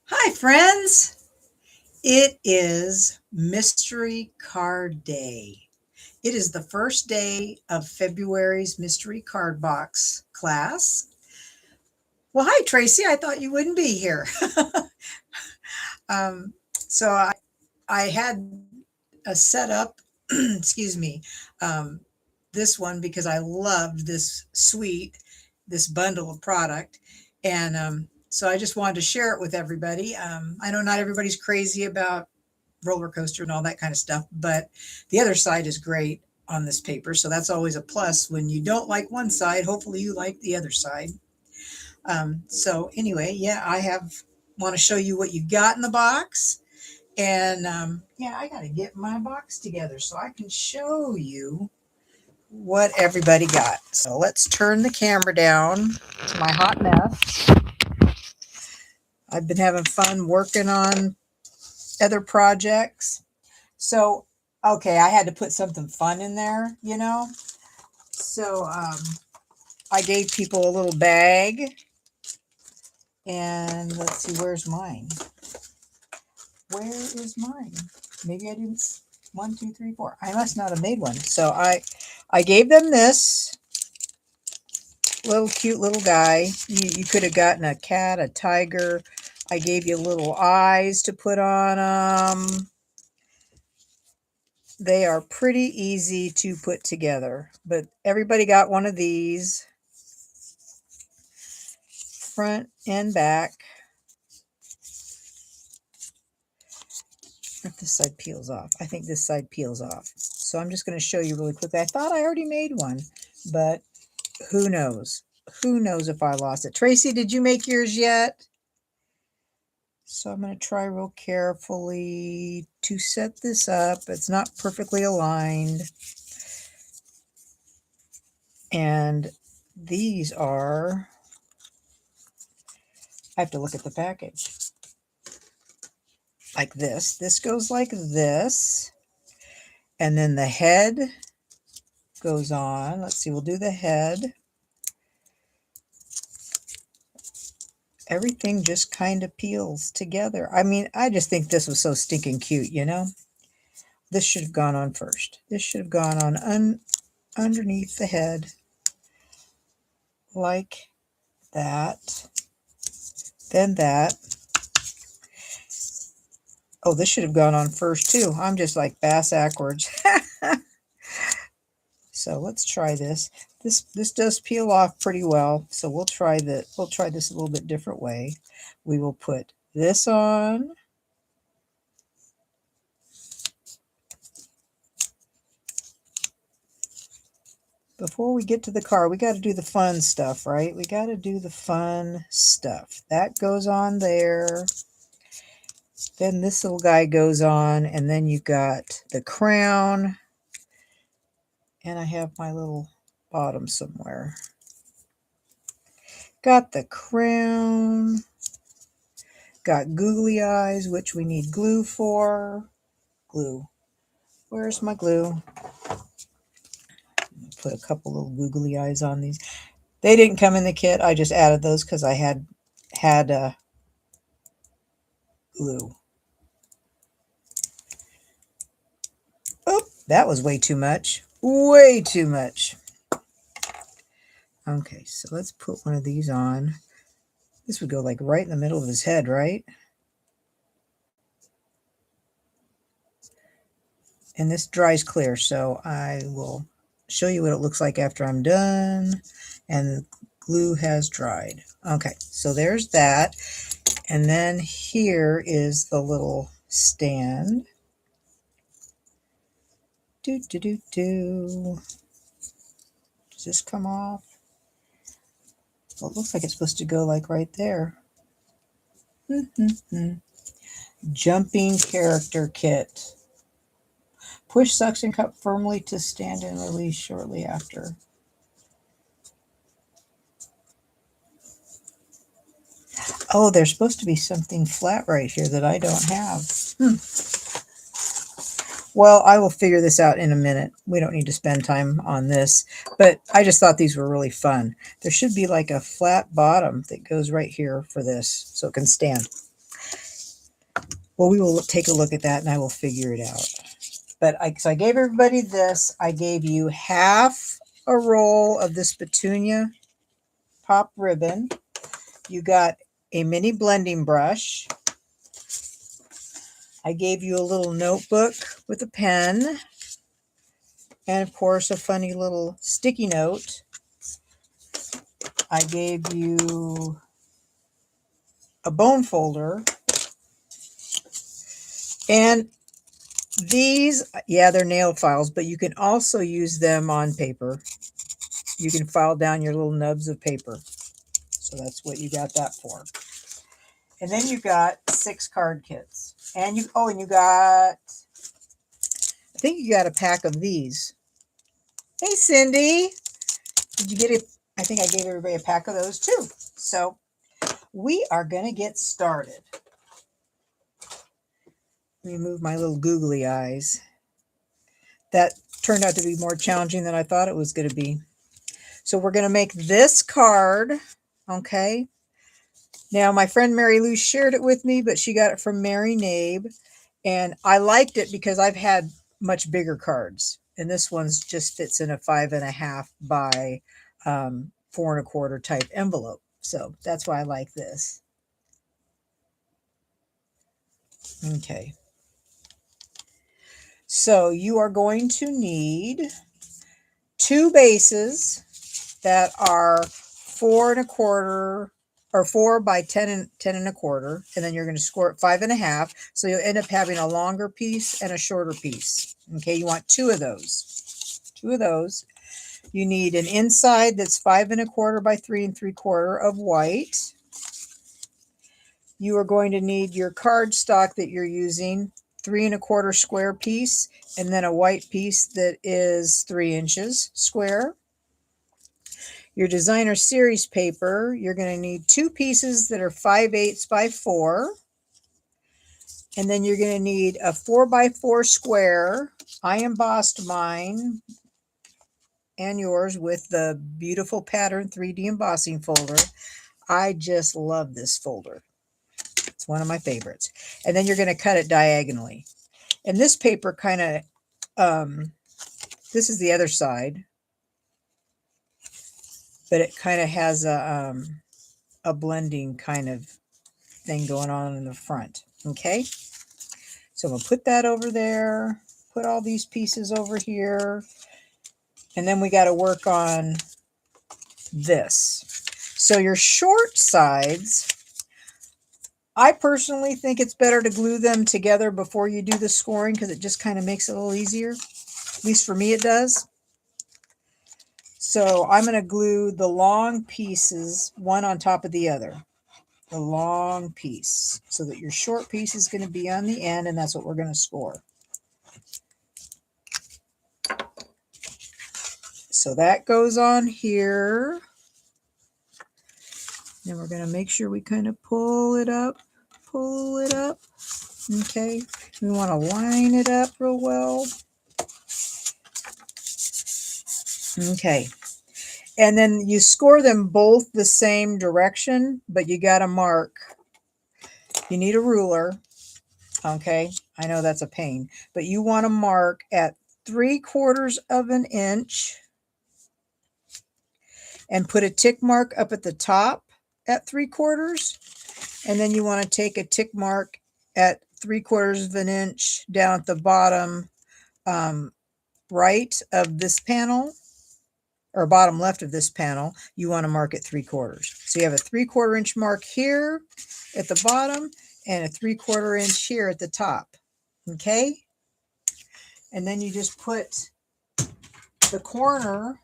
Hi, friends. It is Mystery Card Day. It is the first day of February's Mystery Card Box class. Well, hi, Tracy. I thought you wouldn't be here. So I had a setup, excuse me, um, this one because I loved this suite, this bundle of product. And so I just wanted to share it with everybody. I know not everybody's crazy about roller coaster and all that kind of stuff. But the other side is great on this paper. So that's always a plus. When you don't like one side, hopefully you like the other side. So anyway, yeah, I have want to show you what you got in the box. And yeah, I got to get my box together so I can show you what everybody got. So let's turn the camera down to my hot mess. I've been having fun working on other projects. So, okay, I had to put something fun in there. So, I gave people a little bag, and let's see, where's mine? Where is mine? Maybe I didn't. One, two, three, four. I must not have made one. So I gave them this little cute little guy. You could have gotten a cat, a tiger. I gave you little eyes to put on them. They are pretty easy to put together, but everybody got one of these, front and back. If this side peels off, I think this side peels off. So I'm just going to show you really quickly. I thought I already made one, but who knows? Who knows if I lost it? Tracy, did you make yours yet? So I'm going to try real carefully to set this up. It's not perfectly aligned. And these are, I have to look at the package. Like this. This goes like this. And then the head goes on. Let's see, we'll do the head. Everything just kind of peels together. I mean, I just think this was so stinking cute. This should have gone on first. This should have gone on underneath the head like that. Then that. Oh, this should have gone on first too. I'm just like bass backwards. So let's try this. This does peel off pretty well. So we'll try that. We'll try this a little bit different way. We will put this on. Before we get to the car, we got to do the fun stuff, right? We got to do the fun stuff. That goes on there. Then this little guy goes on, and then you got the crown. And I have my little bottom somewhere. Got the crown. Got googly eyes, which we need glue for. Glue. Where's my glue? Put a couple little googly eyes on these. They didn't come in the kit. I just added those because I had glue. Oh, that was way too much. Way too much. Okay, so let's put one of these on. This would go like right in the middle of his head, right? And this dries clear, so I will show you what it looks like after I'm done. And the glue has dried. Okay, so there's that. And then here is the little stand. Does this come off? Well, it looks like it's supposed to go like right there. Jumping character kit. Push suction cup firmly to stand and release shortly after. Oh, there's supposed to be something flat right here that I don't have. Well, I will figure this out in a minute. We don't need to spend time on this, but I just thought these were really fun. There should be like a flat bottom that goes right here for this so it can stand. Well, we will take a look at that and I will figure it out. But so I gave everybody this. I gave you half a roll of this petunia pop ribbon. You got a mini blending brush. I gave you a little notebook with a pen. And of course, a funny little sticky note. I gave you a bone folder. And these, yeah, they're nail files, but you can also use them on paper. You can file down your little nubs of paper. So that's what you got that for. And then you got 6 card kits. And you got, I think you got a pack of these. Hey, Cindy. Did you get it? I think I gave everybody a pack of those too. So we are going to get started. Let me move my little googly eyes. That turned out to be more challenging than I thought it was going to be. So we're going to make this card. Okay. Now, my friend Mary Lou shared it with me, but she got it from Mary Nabe. And I liked it because I've had much bigger cards. And this one's just fits in a 5.5 by 4 1/4 type envelope. So that's why I like this. Okay. So you are going to need 2 bases that are 4 1/4 or 4 by 10 1/4, and then you're going to score it 5.5. So you'll end up having a longer piece and a shorter piece. Okay, you want 2 of those. 2 of those. You need an inside that's 5 1/4 by 3 3/4 of white. You are going to need your cardstock that you're using, 3 1/4 square piece, and then a white piece that is 3 inches square. Your designer series paper, you're going to need 2 pieces that are 5/8 by 4. And then you're going to need a 4 by 4 square. I embossed mine and yours with the beautiful pattern 3D embossing folder. I just love this folder. It's one of my favorites. And then you're going to cut it diagonally. And this paper kind of, this is the other side, but it kind of has a blending kind of thing going on in the front. Okay. So I'm going to put that over there, put all these pieces over here. And then we got to work on this. So your short sides, I personally think it's better to glue them together before you do the scoring because it just kind of makes it a little easier. At least for me it does. So I'm going to glue the long pieces one on top of the other. The long piece. So that your short piece is going to be on the end, and that's what we're going to score. So that goes on here. Then we're going to make sure we kind of pull it up. Pull it up. Okay. We want to line it up real well. Okay. And then you score them both the same direction, but you got to mark. You need a ruler. Okay. I know that's a pain, but you want to mark at 3/4 of an inch and put a tick mark up at the top at 3/4. And then you want to take a tick mark at 3/4 of an inch down at the bottom right of this panel, or bottom left of this panel. You want to mark at 3/4. So you have a 3/4 inch mark here at the bottom and a 3/4 inch here at the top. Okay. And then you just put the corner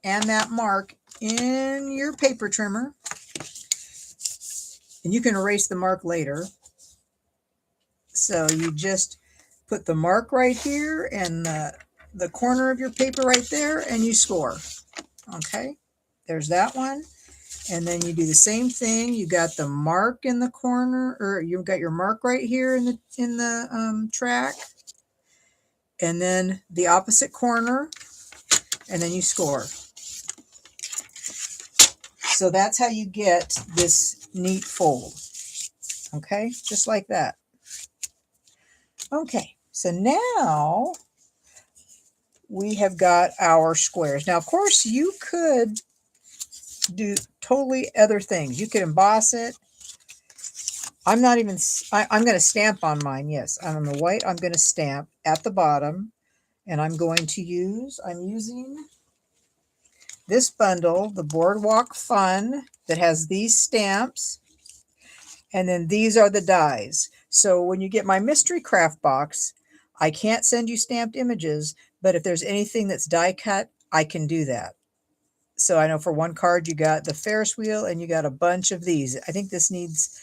and that mark in your paper trimmer. And you can erase the mark later. So you just put the mark right here and the corner of your paper right there, and you score. Okay, there's that one. And then you do the same thing. You got the mark in the corner, or you've got your mark right here in the track, and then the opposite corner, and then you score. So that's how you get this neat fold. Okay, just like that. Okay, so now we have got our squares. Now, of course, you could do totally other things. You could emboss it. I'm not even, I'm going to stamp on mine. Yes, on the white, I'm going to stamp at the bottom. And I'm going to use, I'm using this bundle, the Boardwalk Fun, that has these stamps. And then these are the dies. So when you get my mystery craft box, I can't send you stamped images, but if there's anything that's die cut, I can do that. So I know for one card, you got the Ferris wheel and you got a bunch of these. I think this needs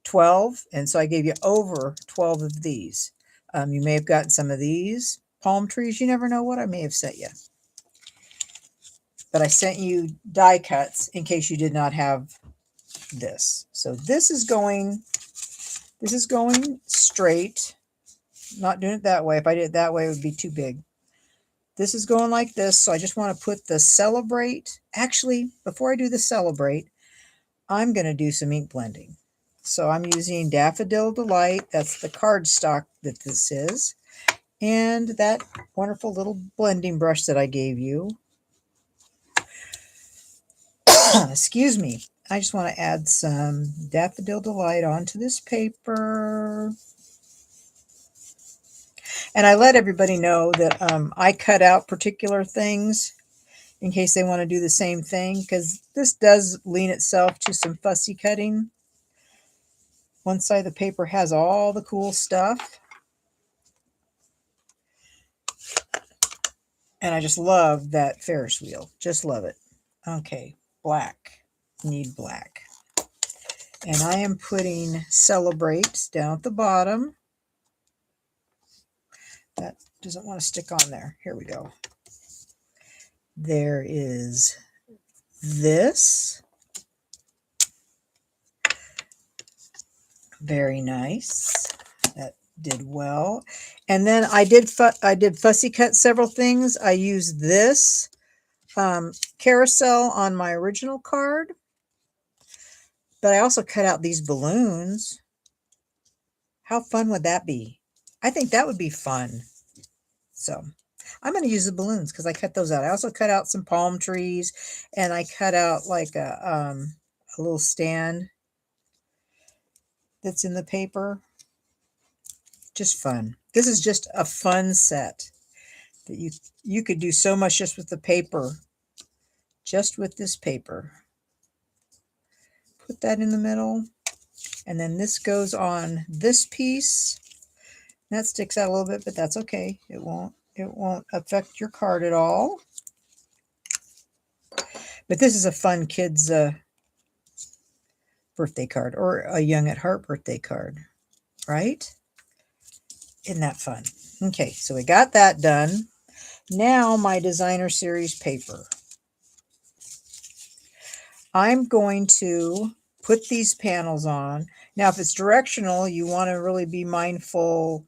12. And so I gave you over 12 of these. You may have gotten some of these palm trees. You never know what I may have sent you. But I sent you die cuts in case you did not have this. So this is going straight. Not doing it that way. If I did it that way, it would be too big. This is going like this. So I just want to put the celebrate. Actually, before I do the celebrate, I'm going to do some ink blending. So I'm using Daffodil Delight. That's the cardstock that this is. And that wonderful little blending brush that I gave you. Excuse me. I just want to add some Daffodil Delight onto this paper. And I let everybody know that I cut out particular things in case they want to do the same thing, because this does lean itself to some fussy cutting. One side of the paper has all the cool stuff. And I just love that Ferris wheel. Just love it. Okay, black. Need black. And I am putting Celebrate down at the bottom. That doesn't want to stick on there. Here we go. There is this. Very nice. That did well. And then I did fussy cut several things. I used this carousel on my original card. But I also cut out these balloons. How fun would that be? I think that would be fun. So I'm going to use the balloons because I cut those out. I also cut out some palm trees, and I cut out like a little stand that's in the paper. Just fun. This is just a fun set that you could do so much just with the paper. Just with this paper. Put that in the middle. And then this goes on this piece. That sticks out a little bit, but that's okay. It won't affect your card at all. But this is a fun kid's birthday card, or a Young at Heart birthday card, right? Isn't that fun? Okay, so we got that done. Now my designer series paper. I'm going to put these panels on. Now, if it's directional, you want to really be mindful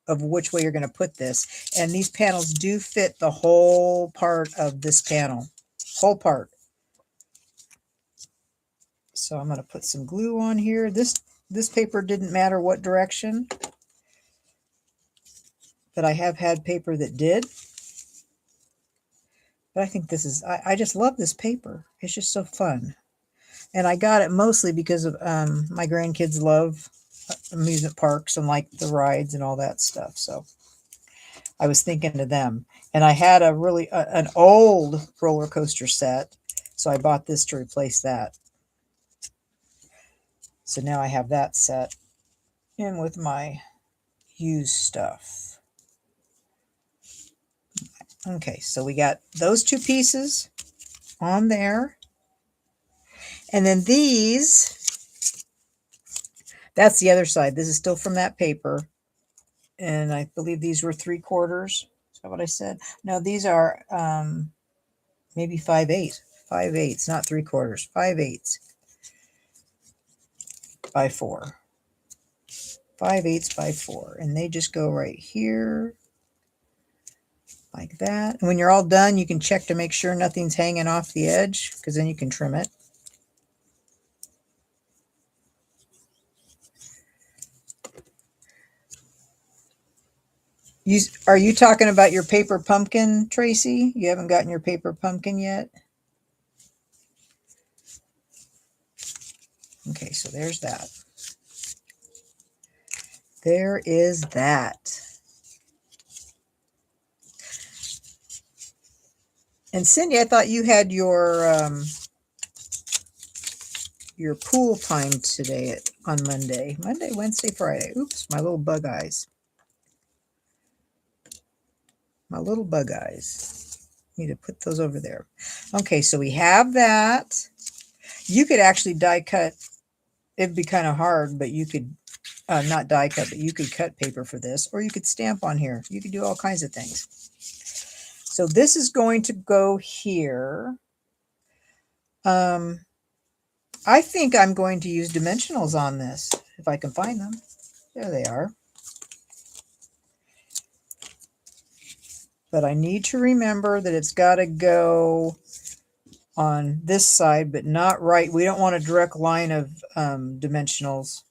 of which way you're going to put this. And these panels do fit the whole part of this panel. Whole part. So I'm going to put some glue on here. This paper didn't matter what direction. But I have had paper that did. But I think this is, I just love this paper. It's just so fun. And I got it mostly because of my grandkids love amusement parks and like the rides and all that stuff. So I was thinking of them. And I had a really, an old roller coaster set. So I bought this to replace that. So now I have that set in with my used stuff. Okay, so we got those two pieces on there. And then these, that's the other side. This is still from that paper. And I believe these were 3/4. Is that what I said? No, these are maybe 5/8. 5/8, not 3/4. 5/8 by 4. 5/8 by 4. And they just go right here. Like that. And when you're all done, you can check to make sure nothing's hanging off the edge, because then you can trim it. Are you talking about your paper pumpkin, Tracy? You haven't gotten your paper pumpkin yet? Okay, so there's that. There is that. And Cindy, I thought you had your pool time today on Monday. Monday, Wednesday, Friday. Oops, my little bug eyes. My little bug eyes. Need to put those over there. Okay, so we have that. You could actually die cut. It'd be kind of hard, but you could not die cut, but you could cut paper for this, or you could stamp on here. You could do all kinds of things. So this is going to go here. I think I'm going to use dimensionals on this, if I can find them. There they are. But I need to remember that it's got to go on this side, but not right. We don't want a direct line of dimensionals.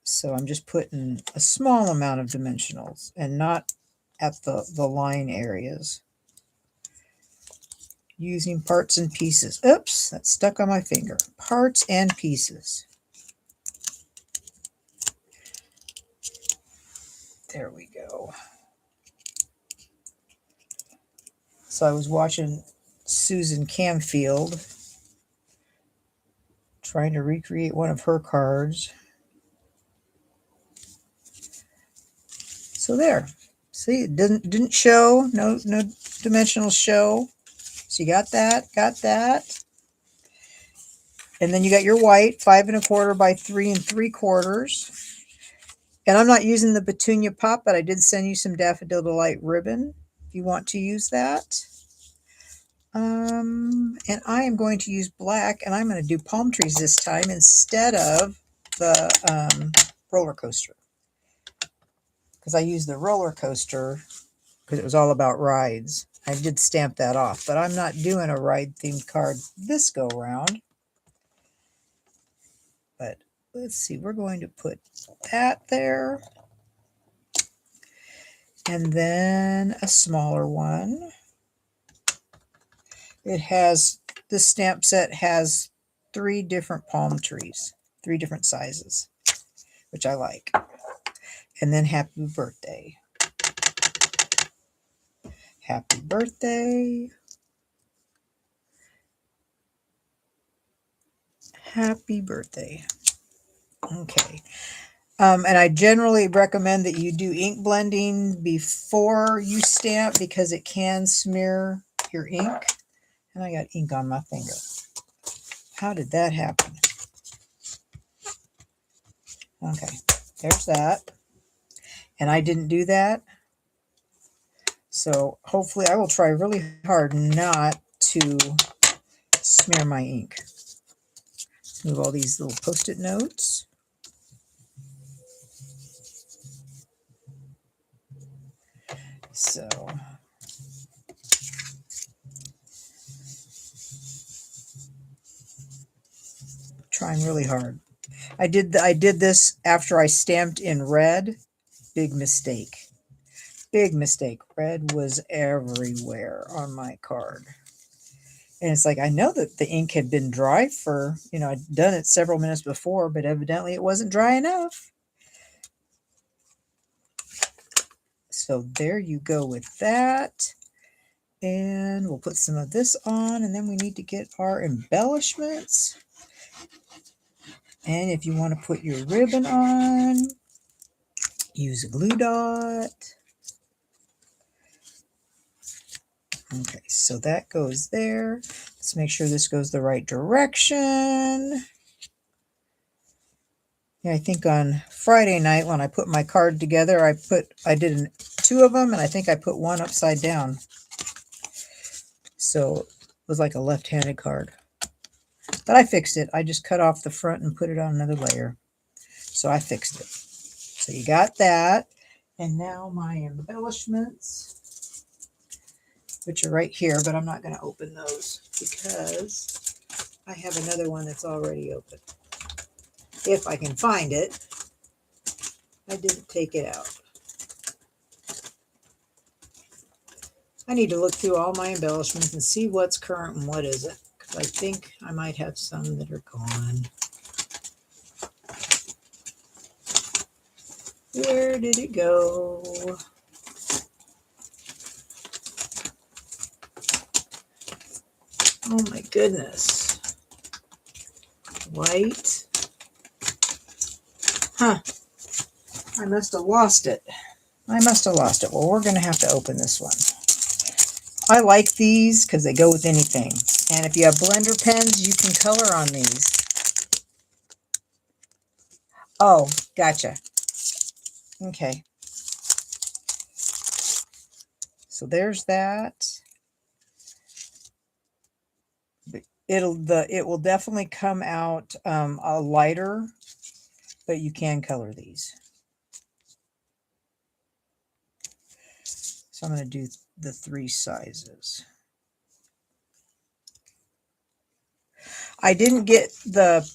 So I'm just putting a small amount of dimensionals and not at the line areas. Using parts and pieces. Oops, that's stuck on my finger. Parts and pieces. There we go. So I was watching Susan Camfield trying to recreate one of her cards. So there. See, it didn't show. No dimensional show. So you got that, And then you got your white, 5 1/4 by 3 3/4. And I'm not using the Petunia Pop, but I did send you some Daffodil Delight ribbon if you want to use that. And I am going to use black, and I'm going to do palm trees this time instead of the roller coaster. Because I used the roller coaster because it was all about rides. I did stamp that off, but I'm not doing a ride-themed card this go-round. But let's see, we're going to put that there. And then a smaller one. This stamp set has 3 different palm trees, 3 different sizes, which I like. And then happy birthday. Happy birthday. Happy birthday. Okay. And I generally recommend that you do ink blending before you stamp because it can smear your ink. And I got ink on my finger. How did that happen? Okay, there's that. And I didn't do that. So hopefully I will try really hard not to smear my ink. Let's move all these little Post-it notes. So trying really hard. I did this after I stamped in red. Big mistake. Big mistake. Red was everywhere on my card. And it's like, I know that the ink had been dry for, I'd done it several minutes before, but evidently it wasn't dry enough. So there you go with that. And we'll put some of this on, and then we need to get our embellishments. And if you want to put your ribbon on, use a glue dot. Okay, so that goes there. Let's make sure this goes the right direction. Yeah, I think on Friday night when I put my card together, I did 2 of them, and I think I put one upside down. So it was like a left-handed card. But I fixed it. I just cut off the front and put it on another layer. So I fixed it. So you got that. And now my embellishments, which are right here, but I'm not going to open those because I have another one that's already open. If I can find it. I didn't take it out. I need to look through all my embellishments and see what's current and what isn't, because I think I might have some that are gone. Where did it go? Oh my goodness. White. Huh. I must have lost it. I must have lost it. Well, we're going to have to open this one. I like these because they go with anything. And if you have blender pens, you can color on these. Oh, gotcha. Okay. So there's that. It will definitely come out a lighter, but you can color these. So I'm going to do the 3 sizes. I didn't get the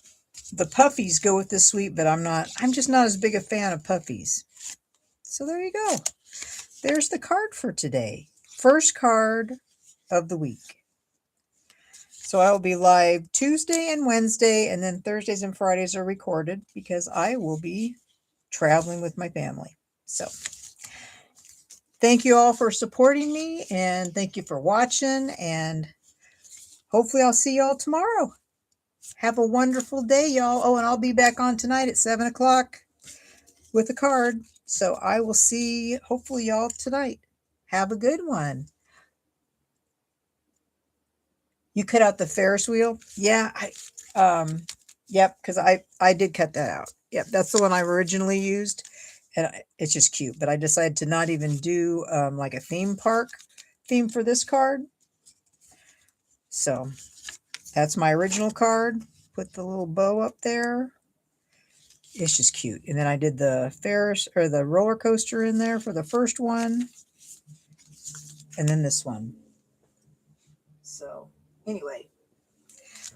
puffies go with this suite, but I'm just not as big a fan of puffies. So there you go. There's the card for today. First card of the week. So I will be live Tuesday and Wednesday, and then Thursdays and Fridays are recorded because I will be traveling with my family. So thank you all for supporting me, and thank you for watching, and hopefully I'll see y'all tomorrow. Have a wonderful day, y'all. Oh, and I'll be back on tonight at 7 o'clock with a card. So I will see, hopefully, y'all tonight. Have a good one. You cut out the Ferris wheel? Yeah, yep, because I did cut that out. Yep, that's the one I originally used, and it's just cute. But I decided to not even do like a theme park theme for this card. So that's my original card. Put the little bow up there. It's just cute. And then I did the Ferris or the roller coaster in there for the first one, and then this one. So anyway,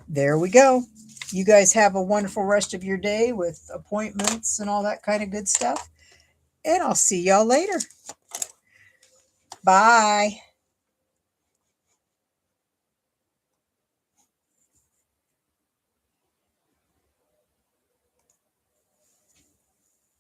there we go. You guys have a wonderful rest of your day with appointments and all that kind of good stuff. And I'll see y'all later. Bye.